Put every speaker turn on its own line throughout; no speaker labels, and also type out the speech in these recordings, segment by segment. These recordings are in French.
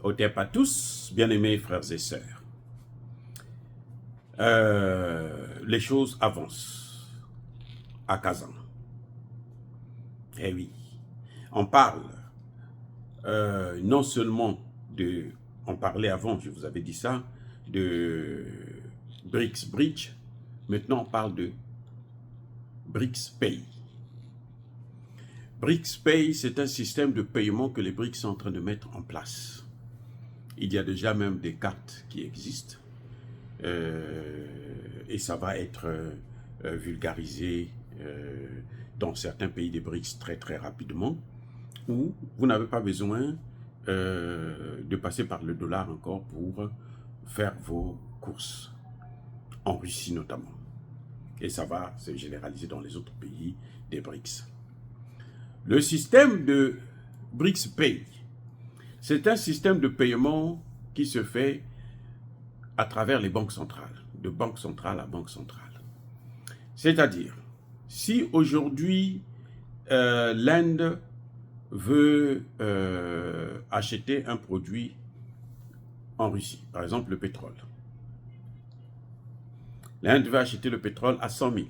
Otep à tous, bien-aimés frères et sœurs. Les choses avancent à Kazan. Eh oui, on parle non seulement de, on parlait avant, je vous avais dit ça, de BRICS Bridge, maintenant on parle de BRICS Pay. BRICS Pay, c'est un système de paiement que les BRICS sont en train de mettre en place. Il y a déjà même des cartes qui existent et ça va être vulgarisé dans certains pays des BRICS très rapidement, où vous n'avez pas besoin de passer par le dollar encore pour faire vos courses, en Russie notamment. Et ça va se généraliser dans les autres pays des BRICS. Le système de BRICS Pay, c'est un système de paiement qui se fait à travers les banques centrales, de banque centrale à banque centrale. C'est-à-dire, si aujourd'hui l'Inde veut acheter un produit en Russie, par exemple le pétrole. L'Inde veut acheter le pétrole à 100 000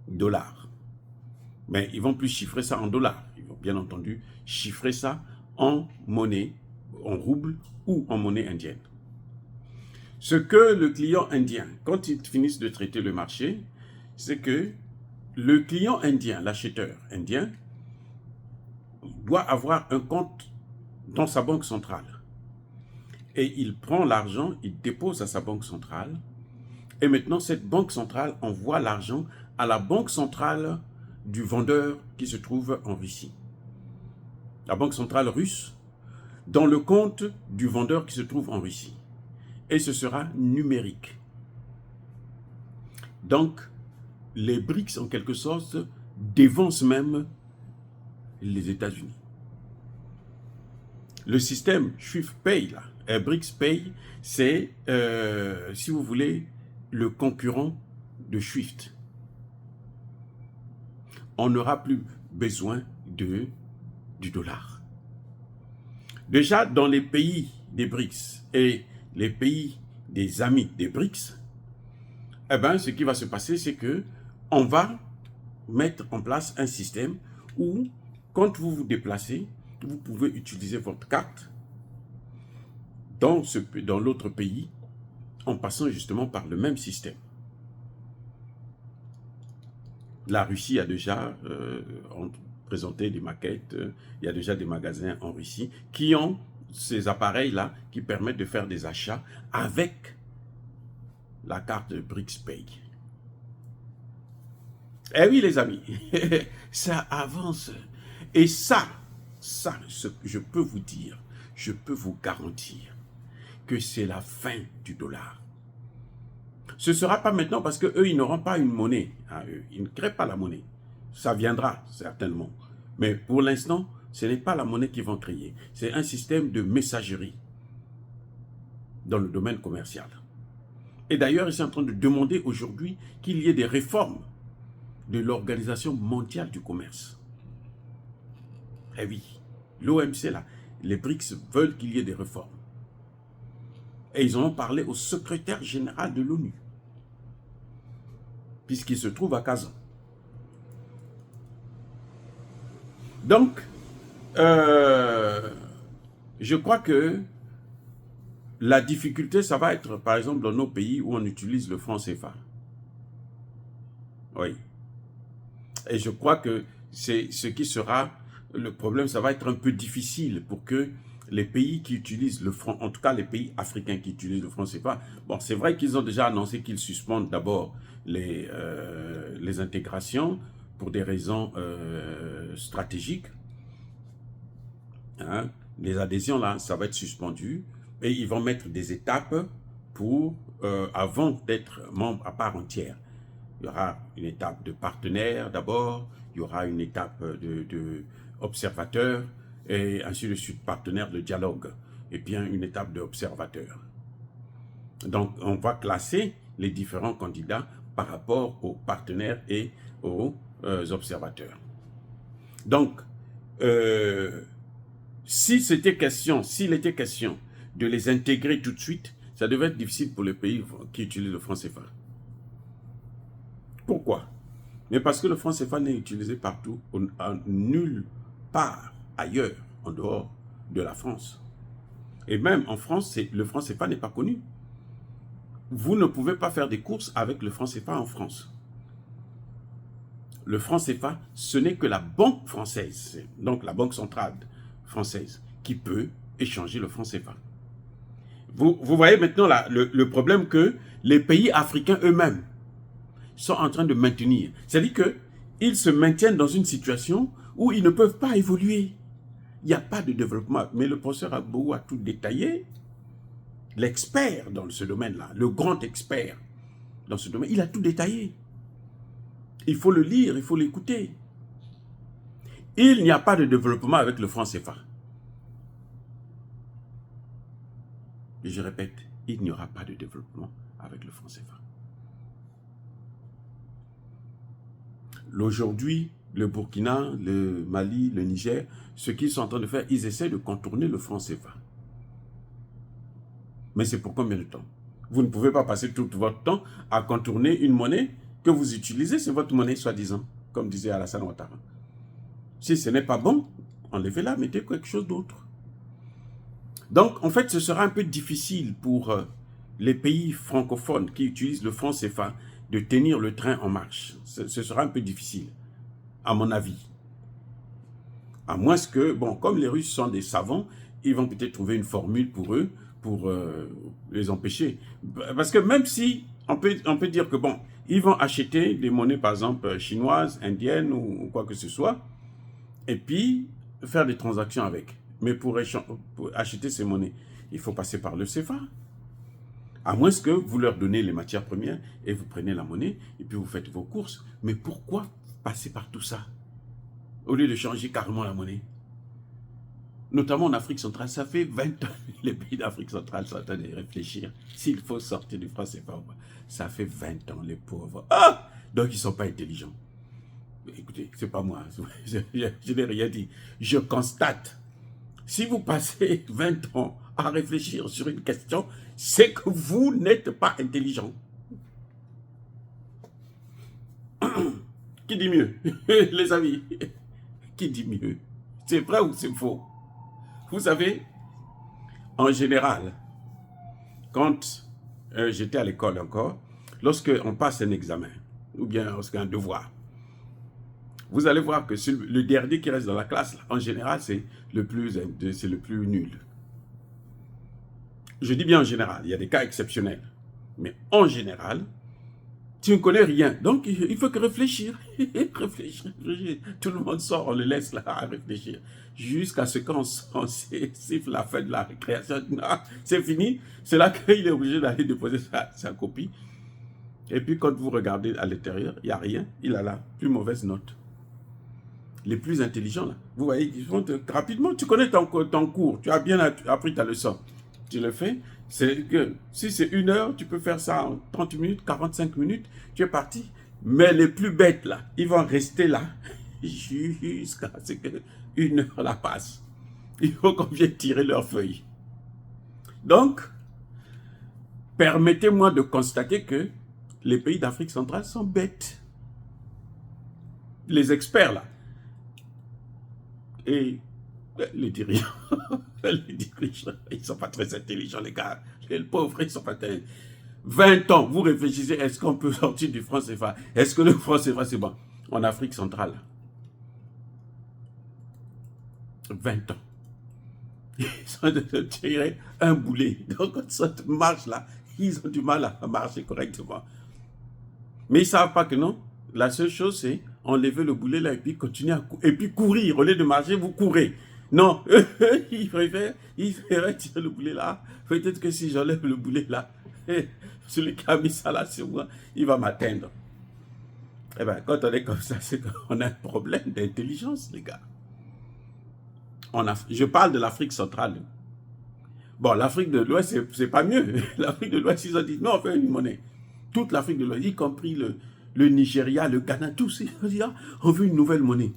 dollars. Mais ils vont plus chiffrer ça en dollars. Ils vont bien entendu chiffrer ça en monnaie, en rouble ou en monnaie indienne. Ce que le client indien, quand ils finissent de traiter le marché, c'est que le client indien, l'acheteur indien, doit avoir un compte dans sa banque centrale. Et il prend l'argent, il dépose à sa banque centrale. Et maintenant, cette banque centrale envoie l'argent à la banque centrale du vendeur qui se trouve en Russie. La banque centrale russe, dans le compte du vendeur qui se trouve en Russie. Et ce sera numérique. Donc, les BRICS, en quelque sorte, dévancent même les États-Unis. Le système SWIFT Pay, là, BRICS Pay, c'est, si vous voulez, le concurrent de SWIFT. On n'aura plus besoin du dollar. Déjà, dans les pays des BRICS et les pays des amis des BRICS, eh ben, ce qui va se passer, c'est que on va mettre en place un système où, quand vous vous déplacez, vous pouvez utiliser votre carte dans l'autre pays en passant justement par le même système. La Russie a déjà présenté des maquettes, il y a déjà des magasins en Russie qui ont ces appareils-là qui permettent de faire des achats avec la carte de BRICS Pay. Eh oui les amis, ça avance. Et ça, je peux vous dire, je peux vous garantir que c'est la fin du dollar. Ce ne sera pas maintenant parce qu'eux, ils n'auront pas une monnaie à eux. Ils ne créent pas la monnaie. Ça viendra certainement. Mais pour l'instant, ce n'est pas la monnaie qu'ils vont créer. C'est un système de messagerie dans le domaine commercial. Et d'ailleurs, ils sont en train de demander aujourd'hui qu'il y ait des réformes de l'Organisation mondiale du commerce. Eh oui, l'OMC là, les BRICS veulent qu'il y ait des réformes. Et ils en ont parlé au secrétaire général de l'ONU, puisqu'il se trouve à Kazan. Donc, je crois que la difficulté, ça va être, par exemple, dans nos pays où on utilise le franc CFA. Oui. Et je crois que c'est ce qui sera le problème. Ça va être un peu difficile pour que les pays qui utilisent le franc, en tout cas les pays africains qui utilisent le franc CFA, bon, c'est vrai qu'ils ont déjà annoncé qu'ils suspendent d'abord les intégrations pour des raisons stratégiques. Hein? Les adhésions, là, ça va être suspendu. Et ils vont mettre des étapes pour, avant d'être membre à part entière. Il y aura une étape de partenaire d'abord, il y aura une étape de observateur, et ainsi de suite, partenaire de dialogue, et bien une étape d'observateur. Donc, on va classer les différents candidats par rapport aux partenaires et aux observateurs. Donc, s'il était question de les intégrer tout de suite, ça devait être difficile pour les pays qui utilisent le franc CFA. Pourquoi? Mais parce que le franc CFA n'est utilisé partout, nulle part ailleurs, en dehors de la France. Et même en France, le franc CFA n'est pas connu. Vous ne pouvez pas faire des courses avec le franc CFA en France. Le franc CFA, ce n'est que la banque française, donc la banque centrale française, qui peut échanger le franc CFA. Vous voyez maintenant le problème que les pays africains eux-mêmes sont en train de maintenir. C'est-à-dire qu'ils se maintiennent dans une situation où ils ne peuvent pas évoluer. Il n'y a pas de développement. Mais le professeur Agbo a tout détaillé. L'expert dans ce domaine-là, le grand expert dans ce domaine, il a tout détaillé. Il faut le lire, il faut l'écouter. Il n'y a pas de développement avec le franc CFA. Et je répète, il n'y aura pas de développement avec le franc CFA. Aujourd'hui, le Burkina, le Mali, le Niger, ce qu'ils sont en train de faire, ils essaient de contourner le franc CFA. Mais c'est pour combien de temps? Vous ne pouvez pas passer tout votre temps à contourner une monnaie que vous utilisez, c'est votre monnaie soi-disant, comme disait Alassane Ouattara. Si ce n'est pas bon, enlevez-la, mettez quelque chose d'autre. Donc, en fait, ce sera un peu difficile pour les pays francophones qui utilisent le franc CFA de tenir le train en marche. Ce sera un peu difficile, à mon avis. À moins que, bon, comme les Russes sont des savants, ils vont peut-être trouver une formule pour eux, pour les empêcher. Parce que même si, on peut dire que, bon, ils vont acheter des monnaies, par exemple, chinoises, indiennes ou quoi que ce soit, et puis faire des transactions avec. Mais pour acheter ces monnaies, il faut passer par le CFA. À moins que vous leur donnez les matières premières et vous prenez la monnaie et puis vous faites vos courses. Mais pourquoi passer par tout ça au lieu de changer carrément la monnaie? Notamment en Afrique centrale, ça fait 20 ans les pays d'Afrique centrale sont en train de réfléchir s'il faut sortir du franc CFA ou pas. Ça fait 20 ans, les pauvres. Ah! Donc ils ne sont pas intelligents. Écoutez, c'est pas moi, je n'ai rien dit. Je constate. Si vous passez 20 ans à réfléchir sur une question, c'est que vous n'êtes pas intelligent. Qui dit mieux? Les amis, qui dit mieux? C'est vrai ou c'est faux? Vous savez, en général, quand j'étais à l'école encore, lorsqu'on passe un examen, ou bien lorsqu'un devoir, vous allez voir que le dernier qui reste dans la classe, là, en général, c'est le plus nul. Je dis bien en général, il y a des cas exceptionnels. Mais en général, tu ne connais rien. Donc, il faut que réfléchir. Réfléchir. Tout le monde sort, on le laisse là à réfléchir. Jusqu'à ce qu'on siffle la fin de la récréation. C'est fini. C'est là qu'il est obligé d'aller déposer sa copie. Et puis, quand vous regardez à l'intérieur, il n'y a rien. Il a la plus mauvaise note. Les plus intelligents, là, vous voyez, ils vont rapidement, tu connais ton cours, tu as bien appris ta leçon. Tu le fais, c'est que si c'est 1 heure, tu peux faire ça en 30 minutes, 45 minutes, tu es parti. Mais les plus bêtes, là, ils vont rester là jusqu'à ce que 1 heure la passe. Il faut qu'on vienne tirer leurs feuilles. Donc, permettez-moi de constater que les pays d'Afrique centrale sont bêtes. Les experts, là, et les dirigeants, ils ne sont pas très intelligents, les gars. Les pauvres, ils ne sont pas très... 20 ans, vous réfléchissez, est-ce qu'on peut sortir du franc CFA? Est-ce que le franc CFA, c'est bon? En Afrique centrale, 20 ans. Ils sont de tirer un boulet. Donc, quand cette marche-là, ils ont du mal à marcher correctement. Mais ils ne savent pas que non. La seule chose, c'est enlever le boulet là et puis continuer à courir. Et puis courir. Au lieu de marcher, vous courez. Non, ils préfèrent tirer le boulet là. Peut-être que si j'enlève le boulet là, celui qui a mis ça là sur moi, il va m'atteindre. Eh bien, quand on est comme ça, c'est qu'on a un problème d'intelligence, les gars. Je parle de l'Afrique centrale. Bon, l'Afrique de l'Ouest, c'est pas mieux. L'Afrique de l'Ouest, ils ont dit, non, on fait une monnaie. Toute l'Afrique de l'Ouest, y compris le Nigeria, le Ghana, tous, ils ont dit, ah, on veut une nouvelle monnaie.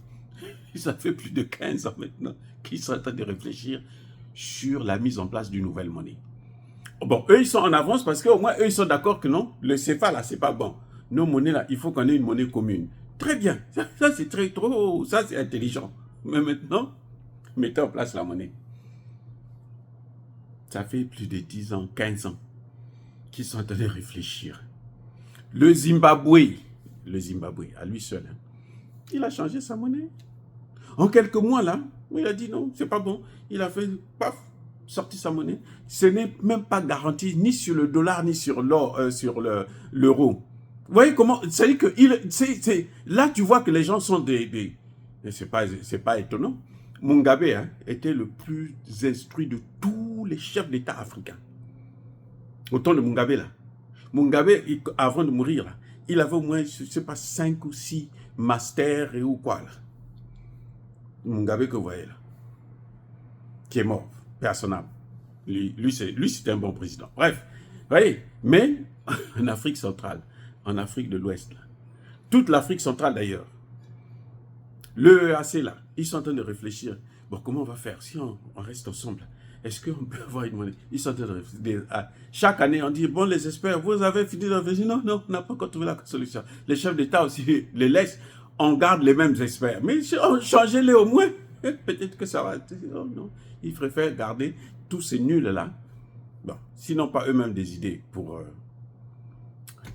Ça fait plus de 15 ans maintenant qu'ils sont en train de réfléchir sur la mise en place d'une nouvelle monnaie. Bon, eux, ils sont en avance parce qu'au moins, eux, ils sont d'accord que non, le CFA, là, c'est pas bon. Nos monnaies, là, il faut qu'on ait une monnaie commune. Très bien. Ça c'est très trop, ça, c'est intelligent. Mais maintenant, mettez en place la monnaie. Ça fait plus de 10 ans, 15 ans qu'ils sont en train de réfléchir. Le Zimbabwe, à lui seul, hein, il a changé sa monnaie. En quelques mois, là, il a dit non, c'est pas bon. Il a fait, paf, sorti sa monnaie. Ce n'est même pas garanti ni sur le dollar, ni sur l'or, sur l'euro. Vous voyez comment, c'est-à-dire que là, tu vois que les gens sont c'est pas étonnant. Mugabe hein, était le plus instruit de tous les chefs d'État africains. Autant de Mugabe, là. Mugabe, avant de mourir, là, il avait au moins, je ne sais pas, 5 ou 6 masters et ou quoi, là. Mugabe que vous voyez, là. Qui est mort, personnellement. Lui c'était un bon président. Bref, vous voyez, mais en Afrique centrale, en Afrique de l'Ouest, toute l'Afrique centrale d'ailleurs, le EAC là, ils sont en train de réfléchir. Bon, comment on va faire si on reste ensemble? Est-ce qu'on peut avoir une monnaie? Ils sont en train de réfléchir. Chaque année, on dit, bon, les experts, vous avez fini de réfléchir. Non, non, on n'a pas encore trouvé la solution. Les chefs d'État aussi les laissent. On garde les mêmes experts. Mais changez-les au moins. Peut-être que ça va. Oh, non. Ils préfèrent garder tous ces nuls-là. Bon, sinon pas eux-mêmes des idées pour...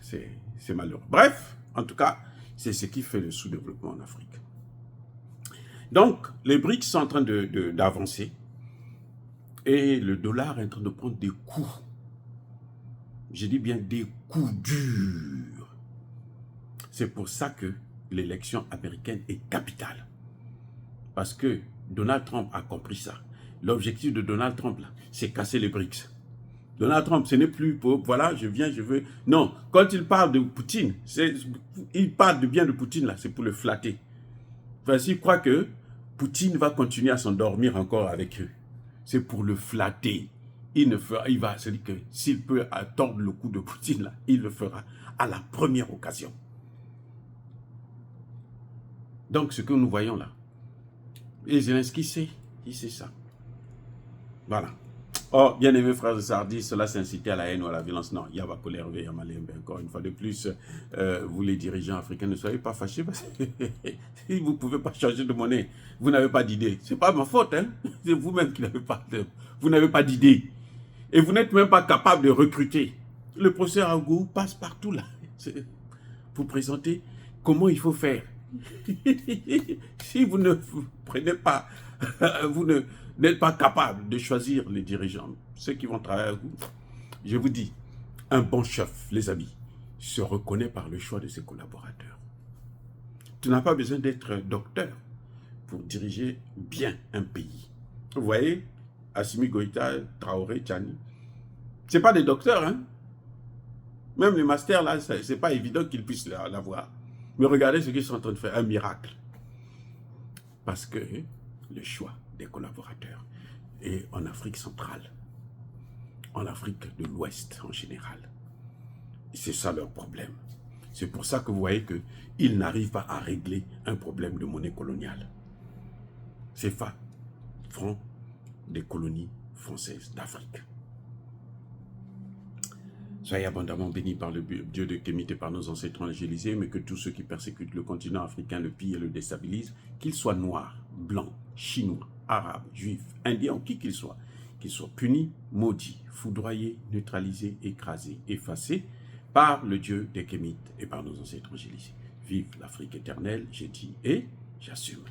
c'est malheureux. Bref, en tout cas, c'est ce qui fait le sous-développement en Afrique. Donc, les BRICS sont en train d'avancer et le dollar est en train de prendre des coups. Je dis bien des coups durs. C'est pour ça que l'élection américaine est capitale. Parce que Donald Trump a compris ça. L'objectif de Donald Trump, c'est casser les BRICS. Donald Trump, ce n'est plus pour, voilà, je viens, je veux. Non, quand il parle de Poutine, il parle de bien de Poutine, là, c'est pour le flatter. Enfin, s'il croit que Poutine va continuer à s'endormir encore avec eux, c'est pour le flatter. Il va, c'est-à-dire que s'il peut tordre le cou de Poutine, là, il le fera à la première occasion. Donc, ce que nous voyons là, et Zelensky sait, il sait ça. Voilà. Oh, bien aimés frères et sœurs, cela s'incitait à la haine ou à la violence. Non, il y a ma colère, il y a ma limbe. Encore une fois de plus, vous les dirigeants africains, ne soyez pas fâchés parce que si vous ne pouvez pas changer de monnaie, vous n'avez pas d'idée. Ce n'est pas ma faute, hein. C'est vous-même qui n'avez pas d'idée. Et vous n'êtes même pas capable de recruter. Le professeur Agou passe partout là pour présenter comment il faut faire. Si vous ne prenez pas, vous n'êtes pas capable de choisir les dirigeants, ceux qui vont travailler avec vous, je vous dis, un bon chef, les amis, se reconnaît par le choix de ses collaborateurs. Tu n'as pas besoin d'être docteur pour diriger bien un pays. Vous voyez, Assimi Goïta, Traoré, Tchani, ce n'est pas des docteurs, hein. Même les masters, là, ce n'est pas évident qu'ils puissent l'avoir. Mais regardez ce qu'ils sont en train de faire, un miracle. Parce que le choix des collaborateurs est en Afrique centrale, en Afrique de l'Ouest en général. C'est ça leur problème. C'est pour ça que vous voyez qu'ils n'arrivent pas à régler un problème de monnaie coloniale. CFA, franc des colonies françaises d'Afrique. Soyez abondamment bénis par le Dieu de Kémite et par nos ancêtres évangélisés, mais que tous ceux qui persécutent le continent africain le pillent et le déstabilisent, qu'ils soient noirs, blancs, chinois, arabes, juifs, indiens, qui qu'ils soient punis, maudits, foudroyés, neutralisés, écrasés, effacés par le Dieu des Kémites et par nos ancêtres évangélisés. Vive l'Afrique éternelle, j'ai dit et j'assume.